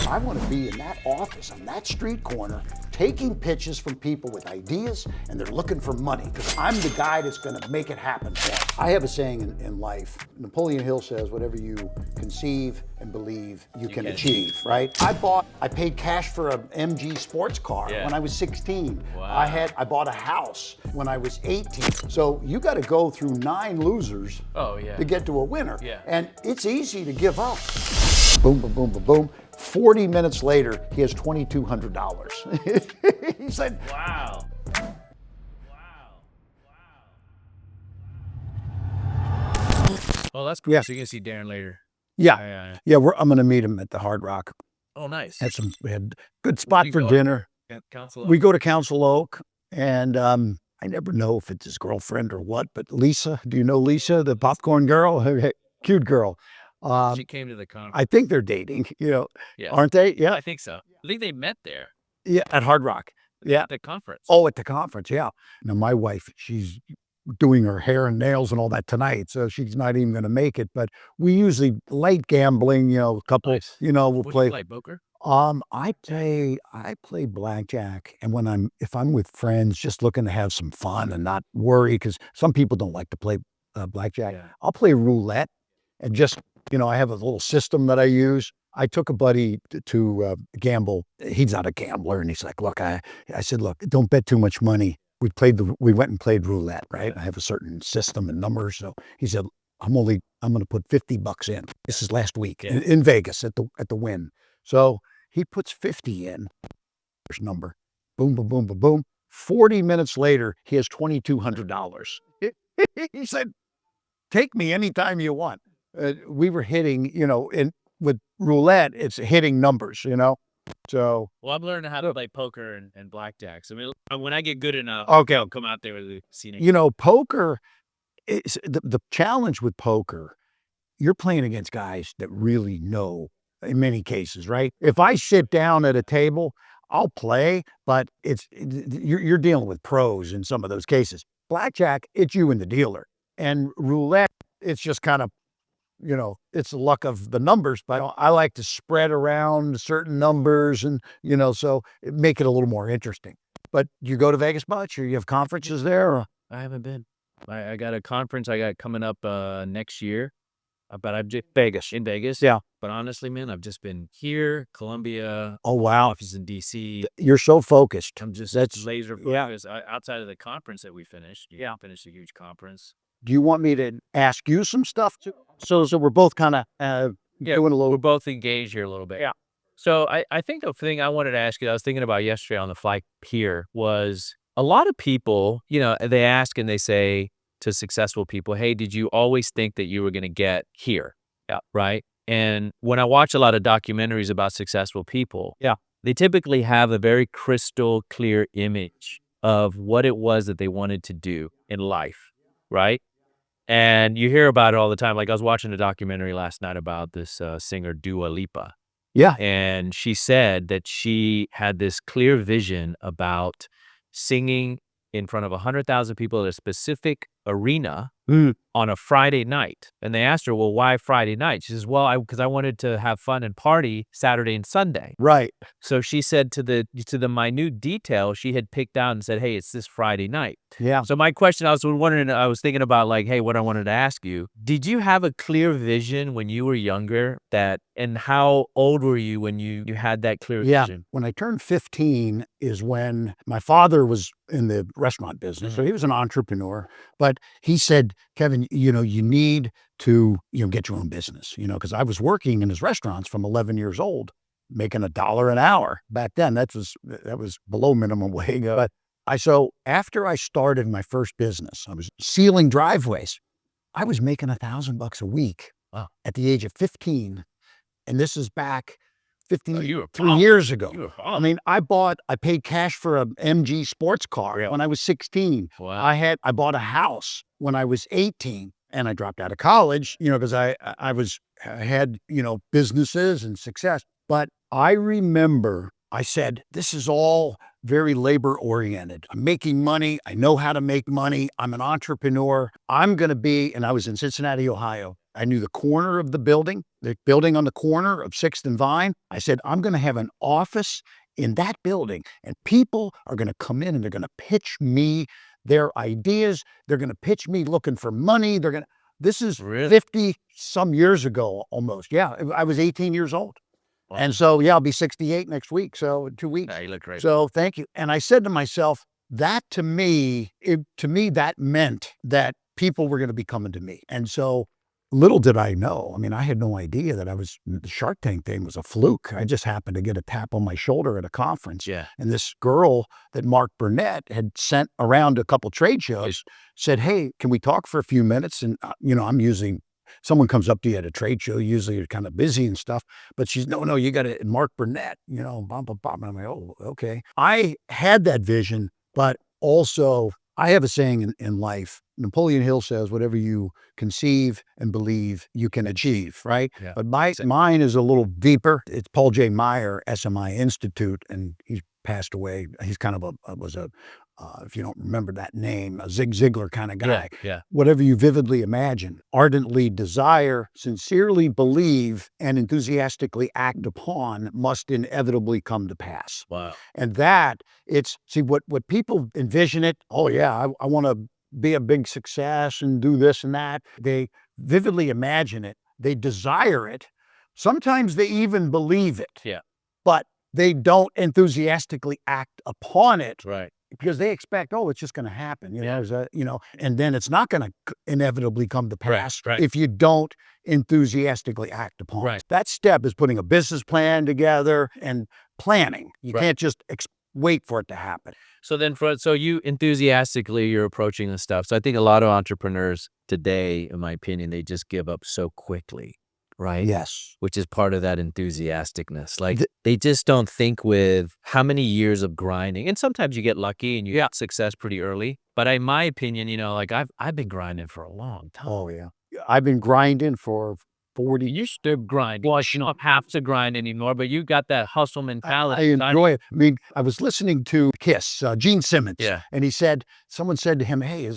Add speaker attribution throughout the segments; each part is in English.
Speaker 1: I want to be in that office on that street corner taking pitches from people with ideas and they're looking for money because I'm the guy that's going to make it happen for them. I have a saying in life, Napoleon Hill says, whatever you conceive and believe, you can achieve, right? I paid cash for a MG sports car when I was 16.
Speaker 2: Wow.
Speaker 1: I bought a house when I was 18. So you got to go through 9 losers to get to a winner. And it's easy to give up. Boom, boom, boom, boom, boom. 40 minutes later, he has $2,200. He said,
Speaker 2: wow. Oh, that's cool.
Speaker 1: Yeah.
Speaker 2: So you're gonna see Darren later.
Speaker 1: Yeah, I'm gonna meet him at the Hard Rock.
Speaker 2: Oh, nice.
Speaker 1: We had good spot for dinner.
Speaker 2: Council.
Speaker 1: We go to Council Oak, and I never know if it's his girlfriend or what, but Lisa, do you know Lisa, the popcorn girl? Cute girl.
Speaker 2: She came to the conference.
Speaker 1: I think they're dating, aren't they? Yeah.
Speaker 2: I think so. I think they met there.
Speaker 1: Yeah, at Hard Rock. Yeah.
Speaker 2: At the conference.
Speaker 1: Oh, at the conference, yeah. Now, my wife, she's doing her hair and nails and all that tonight, so she's not even going to make it. But we usually light gambling, a couple,
Speaker 2: Nice.
Speaker 1: we'll
Speaker 2: What do
Speaker 1: play.
Speaker 2: you play, poker?
Speaker 1: I play blackjack, and if I'm with friends, just looking to have some fun and not worry, because some people don't like to play blackjack.
Speaker 2: Yeah.
Speaker 1: I'll play roulette, and just I have a little system that I use. I took a buddy to gamble. He's not a gambler, and he's like, "Look," I said, "Look, don't bet too much money." We went and played roulette, right? I have a certain system and numbers. So he said, I'm going to put $50 in. This is last week in Vegas at the Wynn. So he puts 50 in. There's number. Boom, boom, boom, boom, boom. 40 minutes later, he has $2,200. He said, take me anytime you want. We were hitting, with roulette, it's hitting numbers, So,
Speaker 2: Well, I'm learning how to play poker and blackjack. So when I get good enough,
Speaker 1: okay,
Speaker 2: I'll come out there with a scenic.
Speaker 1: Poker is the challenge with poker. You're playing against guys that really know in many cases, right? If I sit down at a table, I'll play, but you're dealing with pros in some of those cases. Blackjack, it's you and the dealer. And roulette, it's just kind of, it's the luck of the numbers, but I like to spread around certain numbers and, so make it a little more interesting. But you go to Vegas much, or you have conferences there? Or?
Speaker 2: I haven't been. I got a conference I got coming up next year. But I've just in Vegas.
Speaker 1: Yeah.
Speaker 2: But honestly, man, I've just been here, Columbia.
Speaker 1: Oh, wow.
Speaker 2: Office in DC.
Speaker 1: You're so focused.
Speaker 2: That's laser focused. Outside of the conference that we finished. Finished a huge conference.
Speaker 1: Do you want me to ask you some stuff too? So we're both kind of doing a little.
Speaker 2: We're both engaged here a little bit.
Speaker 1: Yeah.
Speaker 2: So I think the thing I wanted to ask you, I was thinking about yesterday on the flight here, was a lot of people, they ask and they say to successful people, hey, did you always think that you were going to get here?
Speaker 1: Yeah.
Speaker 2: Right. And when I watch a lot of documentaries about successful people,
Speaker 1: yeah,
Speaker 2: they typically have a very crystal clear image of what it was that they wanted to do in life. Right. And you hear about it all the time. Like I was watching a documentary last night about this singer Dua Lipa.
Speaker 1: Yeah.
Speaker 2: And she said that she had this clear vision about singing in front of 100,000 people at a specific arena on a Friday night. And they asked her, well, why Friday night? She says, well, because I wanted to have fun and party Saturday and Sunday.
Speaker 1: Right.
Speaker 2: So she said to the minute detail, she had picked out and said, hey, it's this Friday night.
Speaker 1: Yeah.
Speaker 2: So my question, I was thinking about like, hey, what I wanted to ask you, did you have a clear vision when you were younger and how old were you when you had that clear vision?
Speaker 1: When I turned 15 is when my father was in the restaurant business. So he was an entrepreneur, but he said, Kevin, you need to, get your own business, because I was working in his restaurants from 11 years old, making $1 an hour back then. That was below minimum wage. But so after I started my first business, I was sealing driveways. I was making $1,000 a week at the age of 15. And this is back 3 years ago. I mean, I paid cash for a MG sports car when I was 16.
Speaker 2: Wow.
Speaker 1: I bought a house when I was 18, and I dropped out of college, because I had, businesses and success. But I remember I said, this is all very labor oriented. I'm making money. I know how to make money. I'm an entrepreneur. I'm going to be, and I was in Cincinnati, Ohio. I knew the corner of the building on the corner of 6th and Vine. I said, I'm going to have an office in that building, and people are going to come in and they're going to pitch me their ideas. They're going to pitch me looking for money. This is
Speaker 2: Really?
Speaker 1: 50 some years ago almost. Yeah, I was 18 years old.
Speaker 2: Wow.
Speaker 1: And so, yeah, I'll be 68 next week. So in 2 weeks.
Speaker 2: Yeah, you look great.
Speaker 1: So thank you. And I said to myself, that to me, that meant that people were going to be coming to me. And so little did I know. I mean, I had no idea that the Shark Tank thing was a fluke. I just happened to get a tap on my shoulder at a conference.
Speaker 2: Yeah.
Speaker 1: And this girl that Mark Burnett had sent around a couple trade shows said, hey, can we talk for a few minutes? And, someone comes up to you at a trade show, usually you're kind of busy and stuff, but she's, no, you got to, Mark Burnett, blah, blah, blah. And I'm like, oh, okay. I had that vision, but also I have a saying in life, Napoleon Hill says, whatever you conceive and believe, you can achieve, right?
Speaker 2: Yeah.
Speaker 1: But mine is a little deeper. It's Paul J. Meyer, SMI Institute, and he's passed away. He's kind of if you don't remember that name, a Zig Ziglar kind of guy.
Speaker 2: Yeah.
Speaker 1: Whatever you vividly imagine, ardently desire, sincerely believe, and enthusiastically act upon must inevitably come to pass.
Speaker 2: Wow.
Speaker 1: And what people envision it, oh yeah, I want to be a big success and do this and that. They vividly imagine it. They desire it. Sometimes they even believe it.
Speaker 2: Yeah.
Speaker 1: But they don't enthusiastically act upon it.
Speaker 2: Right.
Speaker 1: Because they expect, oh, it's just going to happen, and then it's not going to inevitably come to pass if you don't enthusiastically act upon it. That step is putting a business plan together and planning. You can't just wait for it to happen.
Speaker 2: So then, you're approaching this stuff. So I think a lot of entrepreneurs today, in my opinion, they just give up so quickly. Right?
Speaker 1: Yes.
Speaker 2: Which is part of that enthusiasticness. Like they just don't think with how many years of grinding. And sometimes you get lucky and you get success pretty early. But in my opinion, I've been grinding for a long time.
Speaker 1: Oh yeah. I've been grinding for 40.
Speaker 2: You still grind. Well, you don't have to grind anymore, but you got that hustle mentality.
Speaker 1: I enjoy it. I mean, I was listening to Kiss, Gene Simmons.
Speaker 2: Yeah.
Speaker 1: And someone said to him, hey,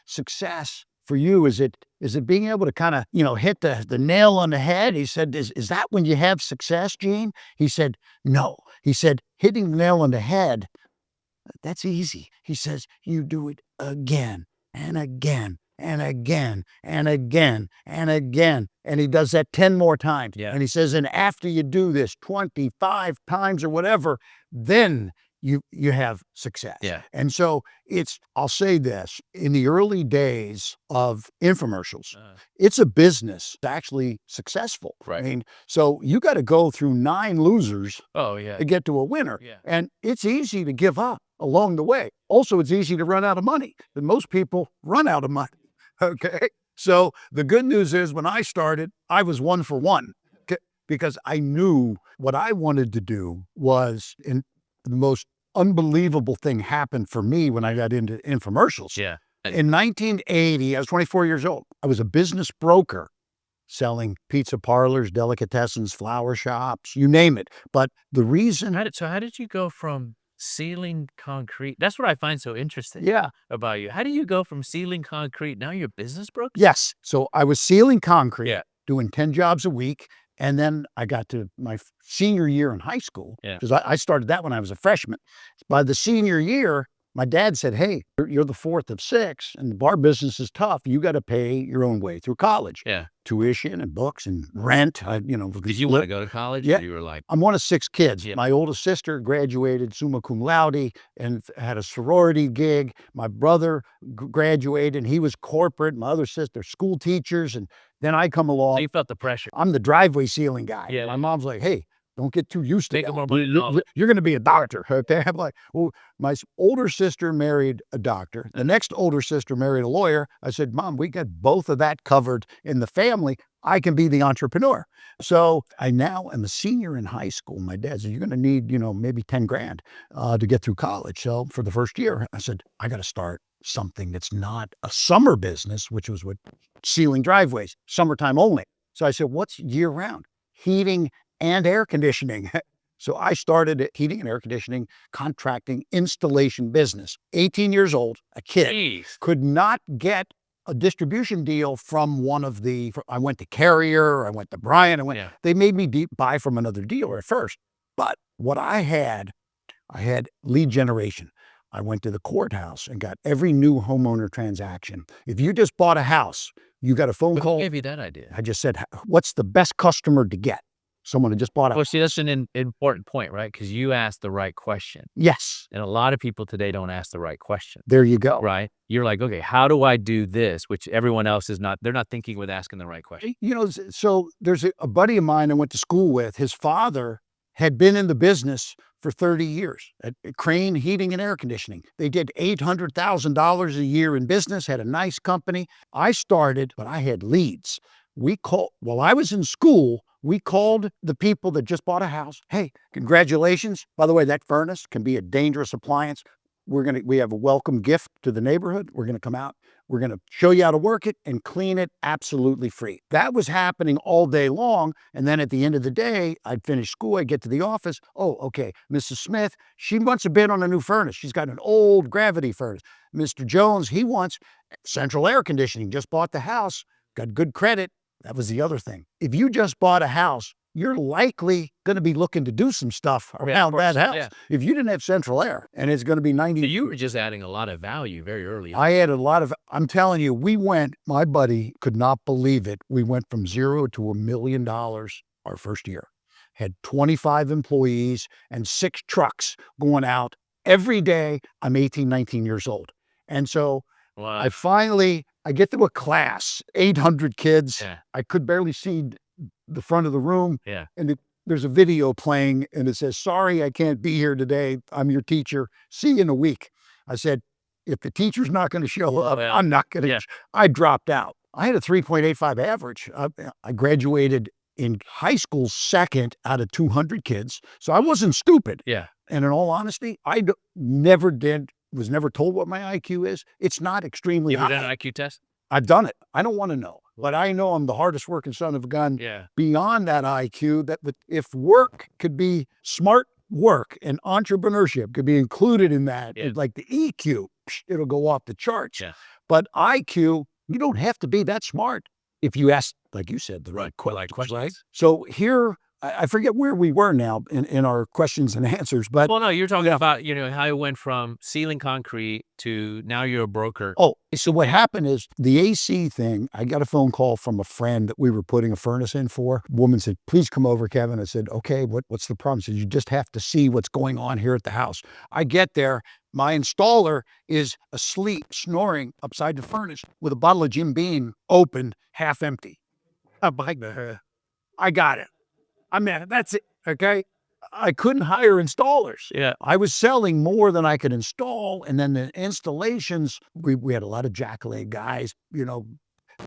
Speaker 1: success for you, is it being able to kind of, hit the nail on the head? He said, is that when you have success, Gene? He said, no. He said, hitting the nail on the head, that's easy. He says, you do it again and again and again and again and again. And he does that 10 more times.
Speaker 2: Yeah.
Speaker 1: And he says, and after you do this 25 times or whatever, then you have success.
Speaker 2: Yeah.
Speaker 1: And so I'll say this, in the early days of infomercials, it's a business that's actually successful.
Speaker 2: Right.
Speaker 1: I mean, so you got to go through 9 losers to get to a winner.
Speaker 2: Yeah.
Speaker 1: And it's easy to give up along the way. Also, it's easy to run out of money. And most people run out of money. Okay. So the good news is when I started, I was 1 for 1 because I knew what I wanted to do was the most unbelievable thing happened for me when I got into infomercials.
Speaker 2: Yeah.
Speaker 1: In 1980, I was 24 years old. I was a business broker selling pizza parlors, delicatessens, flower shops, you name it. But the reason...
Speaker 2: How did you go from sealing concrete? That's what I find so interesting about you. How do you go from sealing concrete, now you're a business broker?
Speaker 1: Yes. So I was sealing concrete,
Speaker 2: Yeah.
Speaker 1: doing 10 jobs a week. And then I got to my senior year in high school, because I started that when I was a freshman. By the senior year, my dad said, hey, you're the 4th of 6 and the bar business is tough. You got to pay your own way through college.
Speaker 2: Yeah.
Speaker 1: Tuition and books and rent.
Speaker 2: Did you want to go to college?
Speaker 1: Yeah.
Speaker 2: Or you were like...
Speaker 1: I'm one of 6 kids.
Speaker 2: Yeah.
Speaker 1: My oldest sister graduated summa cum laude and had a sorority gig. My brother graduated and he was corporate. My other sister, school teachers. And then I come along.
Speaker 2: So you felt the pressure.
Speaker 1: I'm the driveway ceiling guy.
Speaker 2: Yeah.
Speaker 1: My mom's like, hey, don't get too used to
Speaker 2: Make
Speaker 1: that.
Speaker 2: more money.
Speaker 1: You're going to be a doctor. Okay. I'm like, well, my older sister married a doctor. The next older sister married a lawyer. I said, Mom, we got both of that covered in the family. I can be the entrepreneur. So I now am a senior in high school. My dad said, you're going to need, maybe 10 grand to get through college. So for the first year, I said, I got to start something that's not a summer business, which was what sealing driveways, summertime only. So I said, what's year round? Heating and air conditioning. So I started a heating and air conditioning, contracting, installation business. 18 years old, a kid, could not get a distribution deal from I went to Carrier, I went to Bryant,
Speaker 2: Yeah.
Speaker 1: they made me buy from another dealer at first. But what I had lead generation. I went to the courthouse and got every new homeowner transaction. If you just bought a house, you got a phone
Speaker 2: Who
Speaker 1: call.
Speaker 2: gave you that idea?
Speaker 1: I just said, what's the best customer to get? Someone who just bought a
Speaker 2: Well, see, that's an important point, right? Because you asked the right question.
Speaker 1: Yes,
Speaker 2: And a lot of people today don't ask the right question,
Speaker 1: there you go.
Speaker 2: right? You're like, okay, how do I do this? Which everyone else is not, they're not thinking with asking the right question.
Speaker 1: You know, so there's a buddy of mine I went to school with. His father had been in the business for 30 years at Crane Heating and Air Conditioning. They did $800,000 a year in business, had a nice company. I started, but I had leads. While I was in school, we called the people that just bought a house. Hey, congratulations. By the way, that furnace can be a dangerous appliance. We have a welcome gift to the neighborhood. We're going to come out. We're going to show you how to work it and clean it absolutely free. That was happening all day long. And then at the end of the day, I'd finish school. I'd get to the office. Oh, okay. Mrs. Smith, she wants a bid on a new furnace. She's got an old gravity furnace. Mr. Jones, he wants central air conditioning. Just bought the house, got good credit. That was the other thing. If you just bought a house, you're likely going to be looking to do some stuff around that house.
Speaker 2: Yeah.
Speaker 1: If you didn't have central air and it's going to be 90.
Speaker 2: So you were just adding a lot of value very early on.
Speaker 1: I had a lot of, I'm telling you, my buddy could not believe it. We went from $0 to $1 million our first year. Had 25 employees and 6 trucks going out every day. I'm 18, 19 years old. And so
Speaker 2: Wow.
Speaker 1: I get to a class, 800 kids.
Speaker 2: Yeah.
Speaker 1: I could barely see the front of the room.
Speaker 2: Yeah.
Speaker 1: And there's a video playing and it says, sorry, I can't be here today. I'm your teacher. See you in a week. I said, if the teacher's not going to show up,
Speaker 2: Well,
Speaker 1: I'm not going to.
Speaker 2: yeah.
Speaker 1: I dropped out. I had a 3.85 average. I graduated in high school second out of 200 kids. So I wasn't stupid.
Speaker 2: Yeah.
Speaker 1: And in all honesty, was never told what my IQ is. It's not extremely
Speaker 2: You
Speaker 1: high.
Speaker 2: ever done an IQ test?
Speaker 1: I've done it. I don't want to know, but I know I'm the hardest working son of a gun.
Speaker 2: Yeah.
Speaker 1: Beyond that IQ, if work could be smart work and entrepreneurship could be included in that,
Speaker 2: Yeah.
Speaker 1: like the EQ, it'll go off the charts.
Speaker 2: Yeah.
Speaker 1: But IQ, you don't have to be that smart if you ask, like you said, the right
Speaker 2: Questions.
Speaker 1: questions. So here, I forget where we were now in our questions and answers, but
Speaker 2: Well, no, you're talking about, how it went from ceiling concrete to now you're a broker.
Speaker 1: so what happened is the AC thing, I got a phone call from a friend that we were putting a furnace in for. Woman said, please come over, Kevin. I said, okay, what's the problem? She said, you just have to see what's going on here at the house. I get there. My installer is asleep, snoring upside the furnace with a bottle of Jim Beam open, half empty. I'm like, I got it. I mean, that's it, okay? I couldn't hire installers.
Speaker 2: Yeah.
Speaker 1: I was selling more than I could install, and then the installations, we had a lot of jack-leg guys,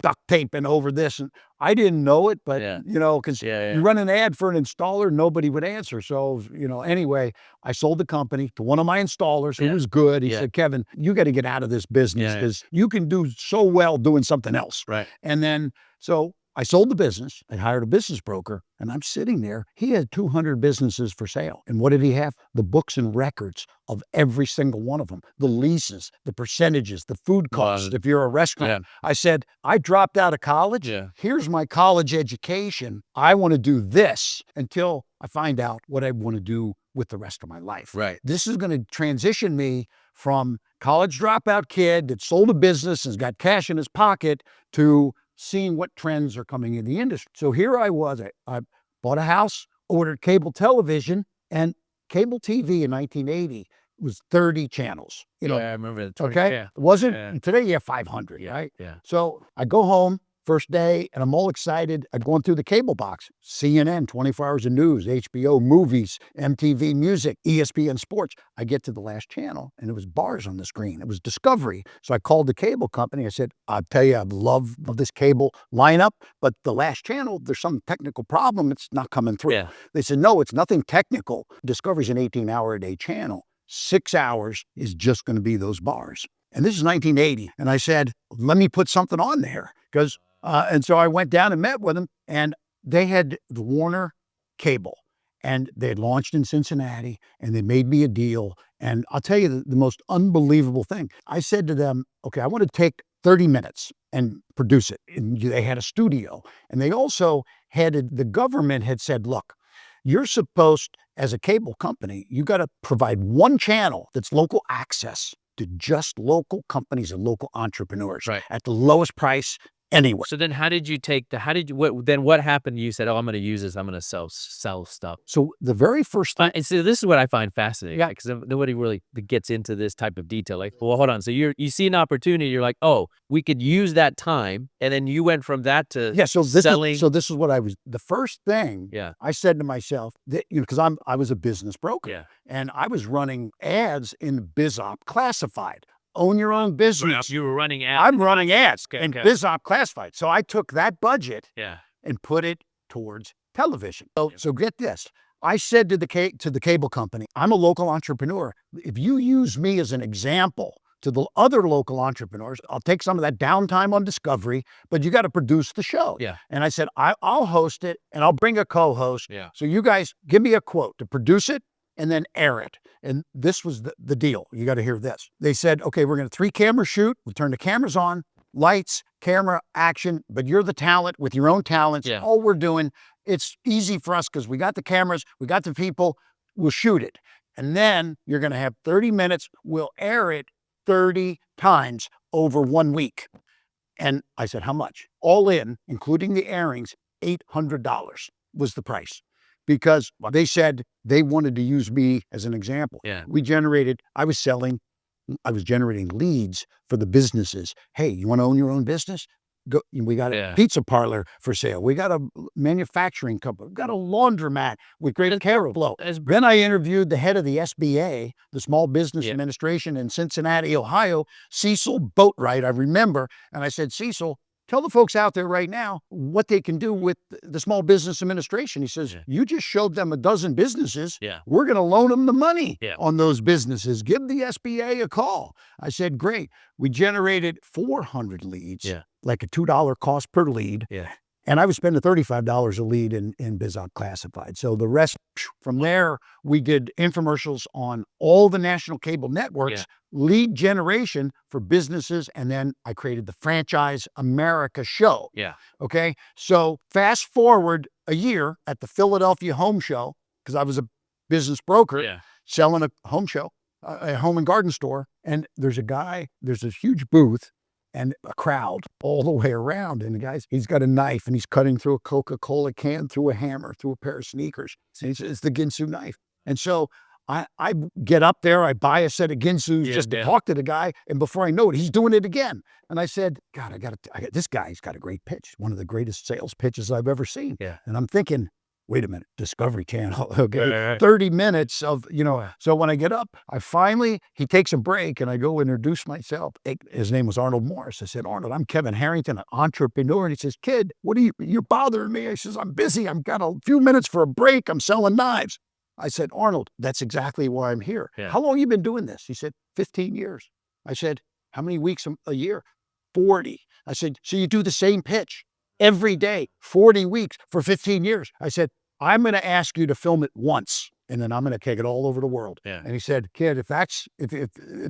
Speaker 1: duct taping over this, and I didn't know it, but,
Speaker 2: Yeah.
Speaker 1: because
Speaker 2: Yeah.
Speaker 1: you run an ad for an installer, nobody would answer. So, anyway, I sold the company to one of my installers who
Speaker 2: Yeah.
Speaker 1: was good. He
Speaker 2: Yeah.
Speaker 1: said, Kevin, you got to get out of this business
Speaker 2: Yeah.
Speaker 1: because you can do so well doing something else.
Speaker 2: Right.
Speaker 1: And then, so I sold the business. I hired a business broker, and I'm sitting there. He had 200 businesses for sale. And what did he have? The books and records of every single one of them, the leases, the percentages, the food costs. If you're a restaurant,
Speaker 2: Yeah.
Speaker 1: I said, I dropped out of college.
Speaker 2: Yeah.
Speaker 1: Here's my college education. I want to do this until I find out what I want to do with the rest of my life.
Speaker 2: Right.
Speaker 1: This is going to transition me from college dropout kid that sold a business and has got cash in his pocket to seeing what trends are coming in the industry. So here I was, I bought a house, ordered cable television, and cable TV in 1980 was 30 channels.
Speaker 2: I remember that.
Speaker 1: Okay?
Speaker 2: Yeah.
Speaker 1: It wasn't,
Speaker 2: Yeah.
Speaker 1: today you have 500,
Speaker 2: Yeah.
Speaker 1: right?
Speaker 2: Yeah.
Speaker 1: So I go home first day and I'm all excited. I'm going through the cable box, CNN, 24 hours of news, HBO movies, MTV music, ESPN sports. I get to the last channel and it was bars on the screen. It was Discovery. So I called the cable company. I said, I'll tell you, I love this cable lineup, but the last channel, there's some technical problem. It's not coming through.
Speaker 2: Yeah.
Speaker 1: They said, no, it's nothing technical. Discovery's an 18-hour-a-day channel. 6 hours is just going to be those bars. And this is 1980. And I said, let me put something on there because and so I went down and met with them, and they had the Warner cable, and they had launched in Cincinnati, and they made me a deal. And I'll tell you the most unbelievable thing. I said to them, okay, I want to take 30 minutes and produce it. And they had a studio. And they also the government had said, look, you're supposed, as a cable company, you got to provide one channel that's local access to just local companies and local entrepreneurs at the lowest price anywhere.
Speaker 2: So then how did you what happened? You said, oh, I'm going to use this. I'm going to sell stuff.
Speaker 1: So the very first thing.
Speaker 2: And so this is what I find fascinating. Yeah. Because nobody really gets into this type of detail. Like, well, hold on. So you see an opportunity. You're like, oh, we could use that time. And then you went from that to selling.
Speaker 1: This is what the first thing I said to myself, that, because I was a business broker and I was running ads in BizOp Classified. Own your own business.
Speaker 2: You were running ads.
Speaker 1: I'm running ads in BizOp Classified. So I took that budget and put it towards television. So get this. I said to the cable company, I'm a local entrepreneur. If you use me as an example to the other local entrepreneurs, I'll take some of that downtime on Discovery, but you got to produce the show.
Speaker 2: Yeah.
Speaker 1: And I said, I'll host it and I'll bring a co-host.
Speaker 2: Yeah.
Speaker 1: So you guys give me a quote to produce it and then air it. And this was the deal. You got to hear this. They said, okay, we're going to 3-camera shoot. We'll turn the cameras on, lights, camera, action, but you're the talent with your own talents.
Speaker 2: Yeah.
Speaker 1: All we're doing, it's easy for us because we got the cameras, we got the people, we'll shoot it. And then you're going to have 30 minutes. We'll air it 30 times over 1 week. And I said, how much? All in, including the airings, $800 was the price. Because they said they wanted to use me as an example.
Speaker 2: Yeah.
Speaker 1: I was generating leads for the businesses. Hey, you want to own your own business? Go. We got a pizza parlor for sale. We got a manufacturing company. We got a laundromat with great care flow. Then I interviewed the head of the SBA, the Small Business Administration in Cincinnati, Ohio, Cecil Boatwright, I remember. And I said, Cecil, tell the folks out there right now what they can do with the Small Business Administration. He says, you just showed them a dozen businesses.
Speaker 2: Yeah.
Speaker 1: We're going to loan them the money on those businesses. Give the SBA a call. I said, great. We generated 400 leads, like a $2 cost per lead.
Speaker 2: Yeah.
Speaker 1: And I was spending $35 a lead in BizOp Classified. So the rest, from there, we did infomercials on all the national cable networks, lead generation for businesses, and then I created the Franchise America show.
Speaker 2: Yeah.
Speaker 1: Okay? So fast forward a year at the Philadelphia Home Show, because I was a business broker selling a home show, a home and garden store, and there's a huge booth, and a crowd all the way around. And the guy's, he's got a knife and he's cutting through a Coca-Cola can, through a hammer, through a pair of sneakers. It's the Ginsu knife. And so I get up there, I buy a set of Ginsus just to talk to the guy. And before I know it, he's doing it again. And I said, God, this guy's got a great pitch. One of the greatest sales pitches I've ever seen. Yeah. And I'm thinking, wait a minute, Discovery Channel, okay, 30 minutes of, so when I get up, he takes a break and I go introduce myself. His name was Arnold Morris. I said, Arnold, I'm Kevin Harrington, an entrepreneur. And he says, kid, you're bothering me. I says, I'm busy. I've got a few minutes for a break. I'm selling knives. I said, Arnold, that's exactly why I'm here. Yeah. How long have you been doing this? He said, 15 years. I said, how many weeks a year? 40. I said, so you do the same pitch every day, 40 weeks for 15 years. I said, I'm going to ask you to film it once, and then I'm going to take it all over the world. Yeah. And he said, kid, if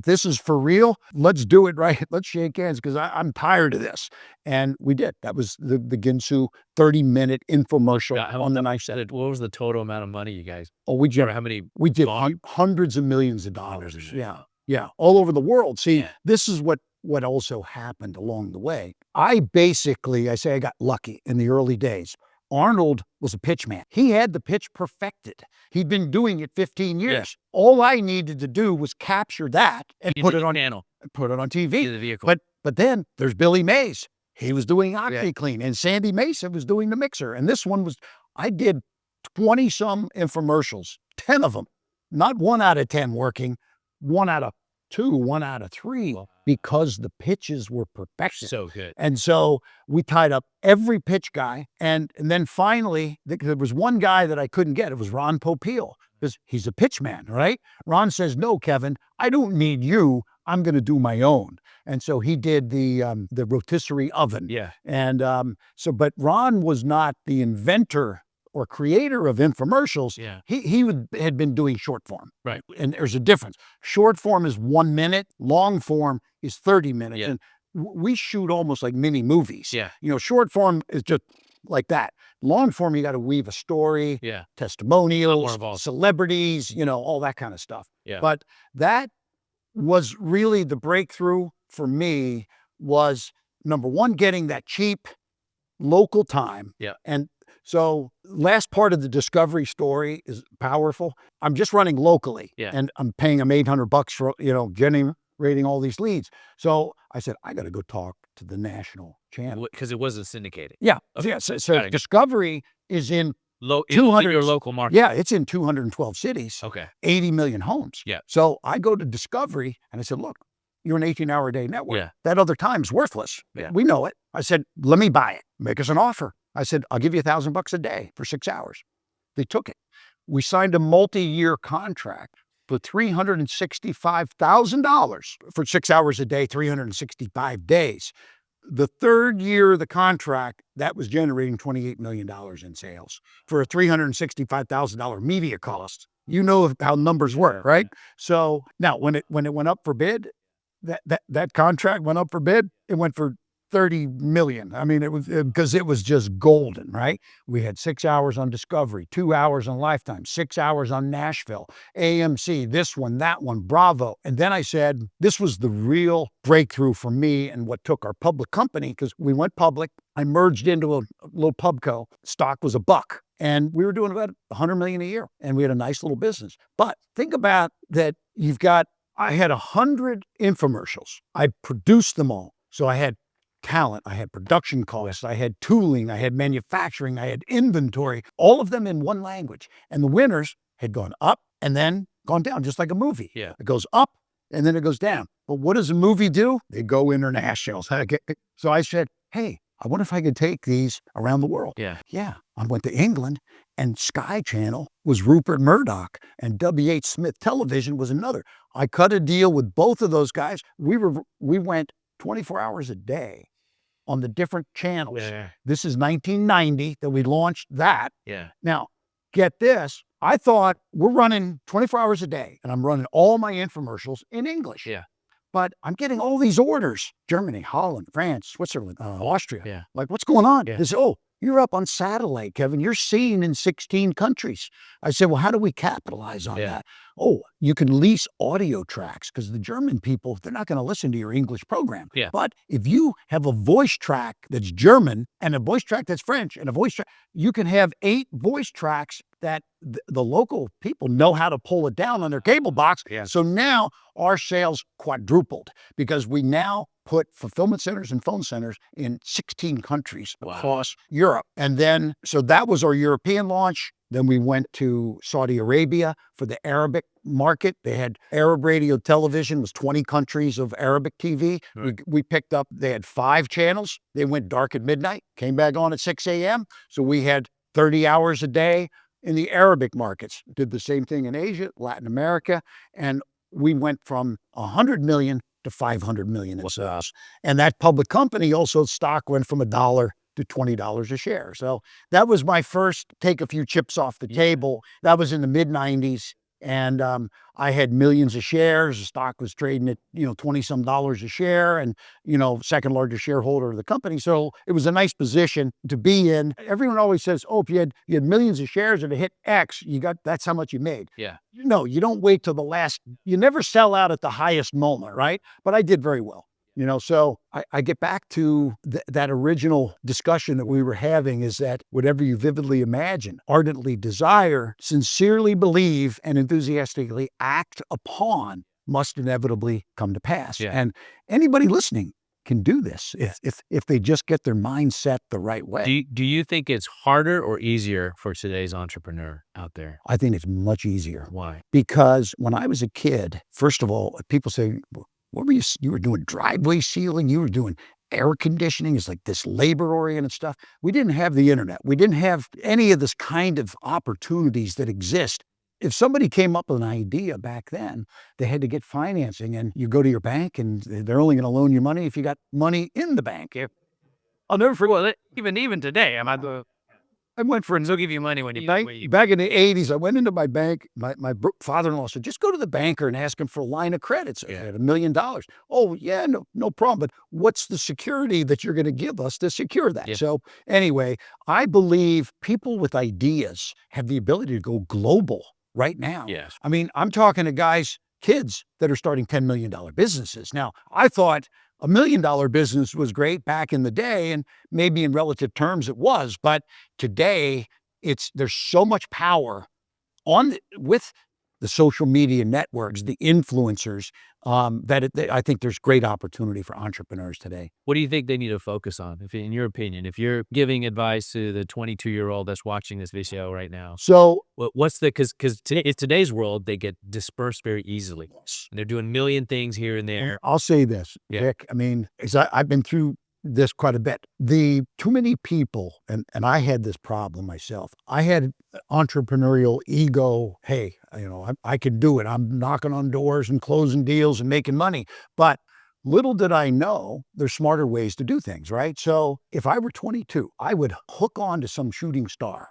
Speaker 1: this is for real, let's do it right. Let's shake hands, because I'm tired of this. And we did. That was the Ginsu 30-minute infomercial on the knife set.
Speaker 2: What was the total amount of money you guys?
Speaker 1: Oh, we did hundreds of millions of dollars. Yeah, all over the world. See, this is what also happened along the way. I got lucky in the early days. Arnold was a pitch man. He had the pitch perfected. He'd been doing it 15 years. Yeah. All I needed to do was capture that and put it on TV.
Speaker 2: The vehicle.
Speaker 1: But then there's Billy Mays. He was doing OxyClean, and Sandy Mason was doing the mixer. And this one I did 20 some infomercials, 10 of them, not 1 out of 10 working, 1 out of 2, 1 out of 3, because the pitches were perfection.
Speaker 2: So good.
Speaker 1: And so we tied up every pitch guy. And then finally, there was one guy that I couldn't get. It was Ron Popeil, because he's a pitch man, right? Ron says, no, Kevin, I don't need you. I'm going to do my own. And so he did the rotisserie oven.
Speaker 2: Yeah.
Speaker 1: And but Ron was not the inventor or creator of infomercials.
Speaker 2: Yeah.
Speaker 1: He had been doing short form.
Speaker 2: Right.
Speaker 1: And there's a difference. Short form is 1 minute. Long form is 30 minutes.
Speaker 2: Yeah.
Speaker 1: And we shoot almost like mini movies.
Speaker 2: Yeah.
Speaker 1: Short form is just like that. Long form, you got to weave a story,
Speaker 2: Yeah.
Speaker 1: testimonials,
Speaker 2: involved.
Speaker 1: celebrities, all that kind of stuff.
Speaker 2: Yeah.
Speaker 1: But that was really the breakthrough for me, was number one, getting that cheap local time.
Speaker 2: Yeah.
Speaker 1: And so last part of the discovery story is powerful. I'm just running locally.
Speaker 2: Yeah.
Speaker 1: And I'm paying them $800 for, generating all these leads. So I said, I got to go talk to the national channel.
Speaker 2: Because it wasn't syndicated.
Speaker 1: Yeah.
Speaker 2: Okay.
Speaker 1: Yeah. So
Speaker 2: Got it.
Speaker 1: discovery is in
Speaker 2: In
Speaker 1: 200
Speaker 2: your local market.
Speaker 1: Yeah, it's in 212 cities,
Speaker 2: Okay.
Speaker 1: 80 million homes.
Speaker 2: Yeah.
Speaker 1: So I go to Discovery and I said, look, you're an 18-hour-a-day network.
Speaker 2: Yeah.
Speaker 1: That other time's worthless.
Speaker 2: Yeah.
Speaker 1: We know it. I said, let me buy it. Make us an offer. I said, I'll give you $1,000 a day for 6 hours. They took it. We signed a multi-year contract for $365,000 for 6 hours a day, 365 days. The third year of the contract, that was generating $28 million in sales for a $365,000 media cost. You know how numbers work, right? So now when it went up for bid, that contract went up for bid, it went for 30 million. I mean, it was because it was just golden, right? We had 6 hours on Discovery, 2 hours on Lifetime, 6 hours on Nashville, AMC, this one, that one, Bravo. And then I said, this was the real breakthrough for me and what took our public company, because we went public. I merged into a little pubco. Stock was $1. And we were doing about 100 million a year. And we had a nice little business. But think about that. I had 100 infomercials. I produced them all. So I had talent, I had production costs, I had tooling, I had manufacturing, I had inventory, all of them in one language. And the winners had gone up and then gone down, just like a movie.
Speaker 2: Yeah.
Speaker 1: It goes up and then it goes down. But what does a movie do? They go international. So I said, hey, I wonder if I could take these around the world.
Speaker 2: Yeah.
Speaker 1: Yeah. I went to England, and Sky Channel was Rupert Murdoch, and W.H. Smith Television was another. I cut a deal with both of those guys. We went 24 hours a day on the different channels.
Speaker 2: Yeah.
Speaker 1: This is 1990 that we launched that.
Speaker 2: Yeah.
Speaker 1: Now, get this. I thought we're running 24 hours a day, and I'm running all my infomercials in English.
Speaker 2: Yeah.
Speaker 1: But I'm getting all these orders: Germany, Holland, France, Switzerland, Austria.
Speaker 2: Yeah.
Speaker 1: Like, what's going on?
Speaker 2: Yeah.
Speaker 1: They say, oh, you're up on satellite, Kevin. You're seen in 16 countries. I said, well, how do we capitalize on that? Oh, you can lease audio tracks, because the German people, they're not going to listen to your English program.
Speaker 2: Yeah.
Speaker 1: But if you have a voice track that's German and a voice track that's French and a voice track, you can have 8 voice tracks that the local people know how to pull it down on their cable box.
Speaker 2: Yeah.
Speaker 1: So now our sales quadrupled, because we now put fulfillment centers and phone centers in 16 countries across Europe. And then, so that was our European launch. Then we went to Saudi Arabia for the Arabic market. They had Arab radio television, was 20 countries of Arabic TV.
Speaker 2: Right.
Speaker 1: We picked up, they had 5 channels. They went dark at midnight, came back on at 6 a.m. So we had 30 hours a day in the Arabic markets. Did the same thing in Asia, Latin America. And we went from 100 million to 500 million in sales. And that public company, also stock went from $1 to $20 a share. So that was my first take a few chips off the table. That was in the mid 90s. And I had millions of shares. The stock was trading at, $20-some a share, and, second largest shareholder of the company. So it was a nice position to be in. Everyone always says, oh, if you had millions of shares and it hit X, that's how much you made.
Speaker 2: Yeah.
Speaker 1: No, you don't wait till the last, you never sell out at the highest moment, right? But I did very well. So I get back to that original discussion that we were having, is that whatever you vividly imagine, ardently desire, sincerely believe, and enthusiastically act upon must inevitably come to pass.
Speaker 2: Yeah.
Speaker 1: And anybody listening can do this if they just get their mind set the right way.
Speaker 2: Do you think it's harder or easier for today's entrepreneur out there?
Speaker 1: I think it's much easier.
Speaker 2: Why?
Speaker 1: Because when I was a kid, first of all, people say, what were you were doing driveway sealing, you were doing air conditioning. It's like this labor-oriented stuff. We didn't have the internet. We didn't have any of this kind of opportunities that exist. If somebody came up with an idea back then, they had to get financing, and you go to your bank and they're only going to loan you money if you got money in the bank.
Speaker 2: I'll never forget, even today,
Speaker 1: I went for
Speaker 2: They'll give you money when you,
Speaker 1: back in the 80s, I went into my bank. My father-in-law said, just go to the banker and ask him for a line of credit. So I had $1 million. Oh, yeah, no problem. But what's the security that you're going to give us to secure that?
Speaker 2: Yeah.
Speaker 1: So anyway, I believe people with ideas have the ability to go global right now.
Speaker 2: Yes.
Speaker 1: I mean, I'm talking to kids that are starting $10 million businesses. Now, I thought $1 million business was great back in the day, and maybe in relative terms it was, but today there's so much power with the social media networks, the influencers, I think there's great opportunity for entrepreneurs today.
Speaker 2: What do you think they need to focus on, in your opinion? If you're giving advice to the 22-year-old that's watching this video right now,
Speaker 1: So
Speaker 2: what's because today's world, they get dispersed very easily. And they're doing a million things here and there.
Speaker 1: I'll say this, Vic. I mean, I've been through this quite a bit. The too many people, and I had this problem myself. I had entrepreneurial ego. Hey, I could do it. I'm knocking on doors and closing deals and making money. But little did I know there's smarter ways to do things, right? So if I were 22, I would hook on to some shooting star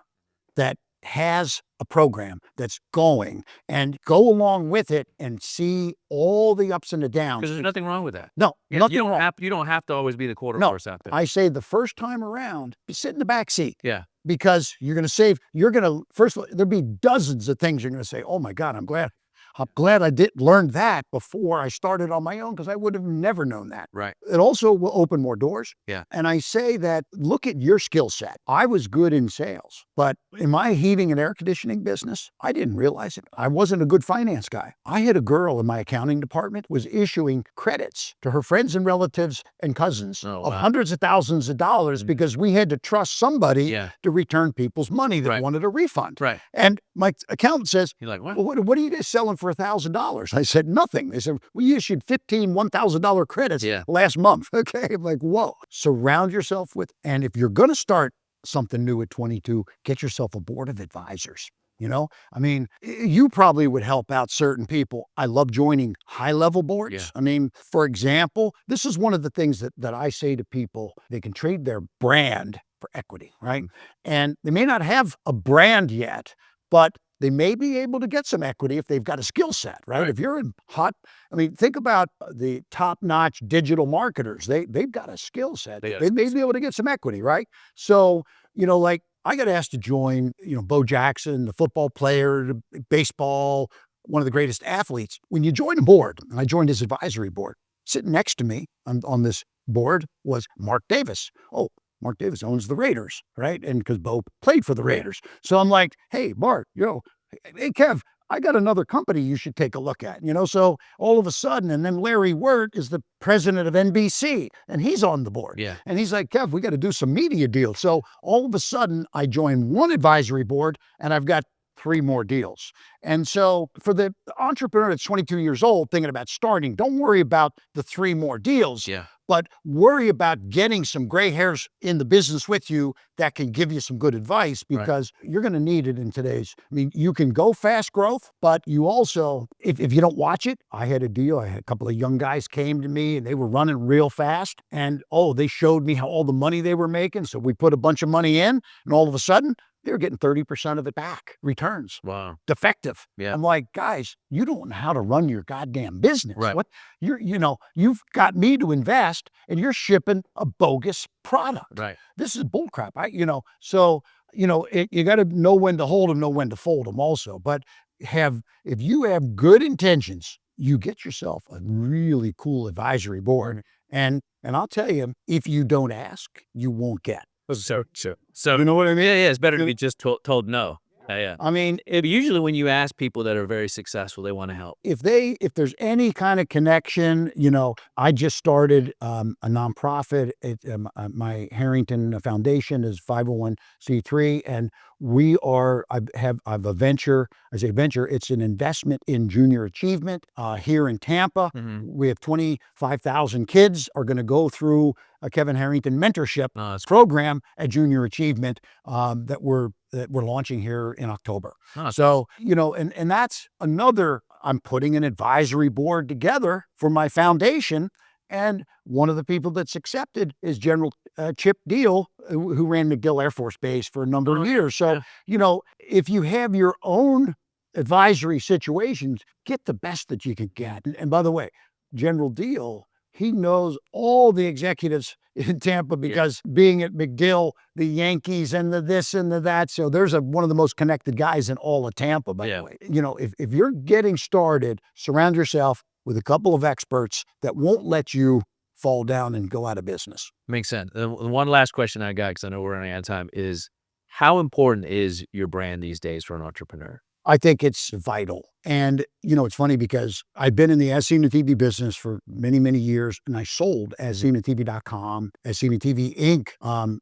Speaker 1: that has a program that's going and go along with it and see all the ups and the downs.
Speaker 2: Because there's nothing wrong with that.
Speaker 1: No, nothing wrong.
Speaker 2: You don't have to always be the quarter
Speaker 1: No,
Speaker 2: horse out there.
Speaker 1: I say the first time around, sit in the back seat.
Speaker 2: Yeah.
Speaker 1: Because you're going to first of all, there'll be dozens of things you're going to say, oh my God, I'm glad I did learn that before I started on my own, because I would have never known that.
Speaker 2: Right.
Speaker 1: It also will open more doors.
Speaker 2: Yeah.
Speaker 1: And I say that, look at your skill set. I was good in sales, but in my heating and air conditioning business, I didn't realize it. I wasn't a good finance guy. I had a girl in my accounting department was issuing credits to her friends and relatives and cousins of hundreds of thousands of dollars because we had to trust somebody to return people's money that wanted a refund.
Speaker 2: Right.
Speaker 1: And my accountant says,
Speaker 2: you're like, what?
Speaker 1: Well, what are you guys selling for $1,000? I said, nothing. They said, we issued 15 $1,000 credits last month. Okay. I'm like, whoa. Surround yourself with, and if you're going to start something new at 22, get yourself a board of advisors. I mean, you probably would help out certain people. I love joining high-level boards.
Speaker 2: Yeah.
Speaker 1: I mean, for example, this is one of the things that I say to people. They can trade their brand for equity, right? And they may not have a brand yet, but they may be able to get some equity if they've got a skill set, right? If you're think about the top-notch digital marketers. They've got a skill set. They may be able to get some equity, right? So, like I got asked to join, Bo Jackson, the football player, baseball, one of the greatest athletes. When you join a board, and I joined his advisory board, sitting next to me on this board was Mark Davis. Oh, Mark Davis owns the Raiders, right? And because Bo played for the Raiders. So I'm like, hey, Mark, hey, Kev, I got another company you should take a look at, So all of a sudden, and then Larry Wirt is the president of NBC, and he's on the board.
Speaker 2: Yeah.
Speaker 1: And he's like, Kev, we got to do some media deals. So all of a sudden, I joined one advisory board, and I've got 3 more deals. And so for the entrepreneur that's 22 years old thinking about starting, don't worry about the 3 more deals.
Speaker 2: Yeah.
Speaker 1: But worry about getting some gray hairs in the business with you that can give you some good advice, because you're going to need it in today's. You can go fast growth, but you also, if you don't watch it, I had a deal. I had a couple of young guys came to me and they were running real fast. And they showed me how all the money they were making. So we put a bunch of money in, and all of a sudden, they were getting 30% of it back, returns.
Speaker 2: Wow.
Speaker 1: Defective.
Speaker 2: Yeah.
Speaker 1: I'm like, guys, you don't know how to run your goddamn business.
Speaker 2: Right.
Speaker 1: What you've got me to invest, and you're shipping a bogus product.
Speaker 2: Right.
Speaker 1: This is bullcrap. You got to know when to hold them, know when to fold them also. But if you have good intentions, you get yourself a really cool advisory board. And I'll tell you, if you don't ask, you won't get.
Speaker 2: So
Speaker 1: You know what I mean?
Speaker 2: yeah, it's better to be just told no. Yeah.
Speaker 1: I mean,
Speaker 2: Usually when you ask people that are very successful, they want to help.
Speaker 1: if there's any kind of connection, I just started a nonprofit. My Harrington Foundation is 501c3, and I've a venture. I say venture, it's an investment in junior achievement here in Tampa.
Speaker 2: Mhm.
Speaker 1: We have 25,000 kids are going to go through a Kevin Harrington mentorship
Speaker 2: that's
Speaker 1: program at Junior Achievement that we're launching here in October.
Speaker 2: Oh,
Speaker 1: So, and that's another, I'm putting an advisory board together for my foundation, And one of the people that's accepted is General Chip Deal, who ran McGill Air Force Base for a number of years. So, if you have your own advisory situations, get the best that you can get. And by the way, General Deal, he knows all the executives in Tampa because being at McGill, the Yankees and the this and the that. So there's one of the most connected guys in all of Tampa, by the way. If you're getting started, surround yourself with a couple of experts that won't let you fall down and go out of business.
Speaker 2: Makes sense. One last question I got, because I know we're running out of time, is how important is your brand these days for an entrepreneur?
Speaker 1: I think it's vital. And, it's funny because I've been in the Ascena TV business for many, many years, and I sold AscenaTV.com, Ascena TV Inc.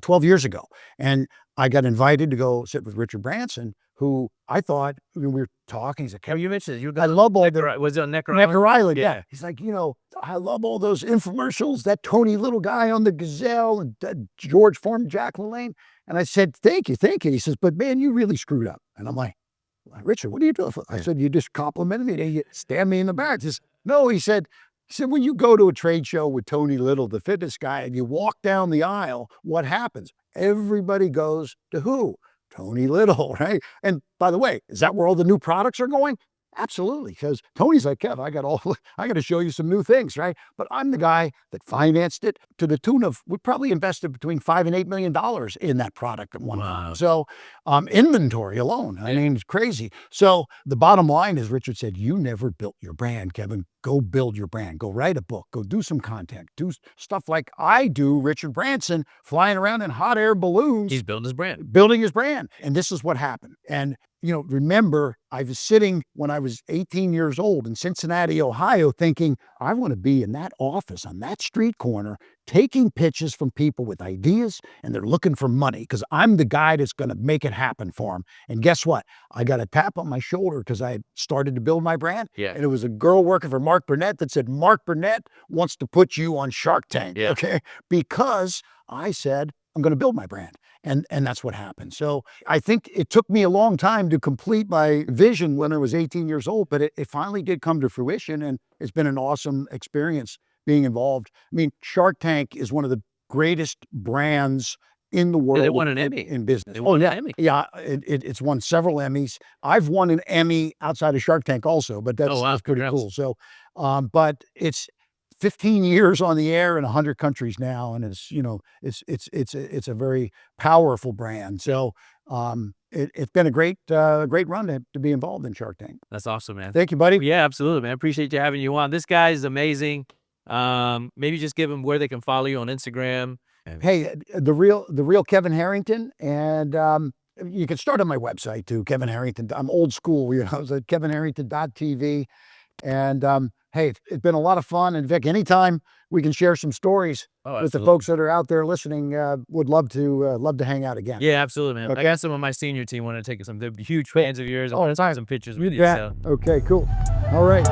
Speaker 1: 12 years ago. And I got invited to go sit with Richard Branson, who I thought, we were talking, he's like,
Speaker 2: Have you mentioned you
Speaker 1: I love all
Speaker 2: was it on Necker
Speaker 1: Island? Yeah. He's like, I love all those infomercials, that Tony Little guy on the Gazelle and George Foreman, Jack LaLanne. And I said, thank you. He says, but man, you really screwed up. And I'm like, Richard, what are you doing? I said, you just complimented me and you stabbed me in the back. He says, no, he said, when you go to a trade show with Tony Little, the fitness guy, and you walk down the aisle, what happens? Everybody goes to who? Tony Little, right? And by the way, is that where all the new products are going? Absolutely, because Tony's like, Kev, I got to show you some new things, right? But I'm the guy that financed it to the tune of, we probably invested between $5 and $8 million in that product at one time. So inventory alone, I mean, it's crazy. So the bottom line is, Richard said, you never built your brand, Kevin. Go build your brand. Go write a book. Go do some content. Do stuff like I do, Richard Branson, flying around in hot air balloons.
Speaker 2: He's building his brand.
Speaker 1: Building his brand. And this is what happened. And remember, I was sitting when I was 18 years old in Cincinnati, Ohio, thinking, I want to be in that office on that street corner, taking pitches from people with ideas, and they're looking for money because I'm the guy that's going to make it happen for them. And guess what? I got a tap on my shoulder because I had started to build my brand.
Speaker 2: Yeah.
Speaker 1: And it was a girl working for Mark Burnett that said, Mark Burnett wants to put you on Shark Tank.
Speaker 2: Yeah.
Speaker 1: Okay. Because I said, I'm going to build my brand. And that's what happened. So I think it took me a long time to complete my vision when I was 18 years old, but it finally did come to fruition. And it's been an awesome experience being involved. I mean, Shark Tank is one of the greatest brands in the world.
Speaker 2: It won an Emmy
Speaker 1: in business.
Speaker 2: It won an Emmy.
Speaker 1: Yeah, it's won several Emmys. I've won an Emmy outside of Shark Tank also, but that's pretty cool. So, but it's 15 years on the air in 100 countries now, and it's a very powerful brand. So it's been a great run to be involved in Shark Tank.
Speaker 2: That's awesome, man.
Speaker 1: Thank you, buddy.
Speaker 2: Yeah, absolutely, man. Appreciate you having you on. This guy is amazing. Maybe just give them where they can follow you on Instagram.
Speaker 1: Hey, the real Kevin Harrington, and you can start on my website too, Kevin Harrington. I'm old school. I was at kevinharrington.tv. And hey, it's been a lot of fun. And Vic, anytime we can share some stories with the folks that are out there listening, would love to hang out again.
Speaker 2: Yeah, absolutely, man.
Speaker 1: Okay.
Speaker 2: I got some of my senior team want to take some. They're huge fans of yours. I want to take some pictures with you.
Speaker 1: Yeah.
Speaker 2: So.
Speaker 1: Okay, cool. All right.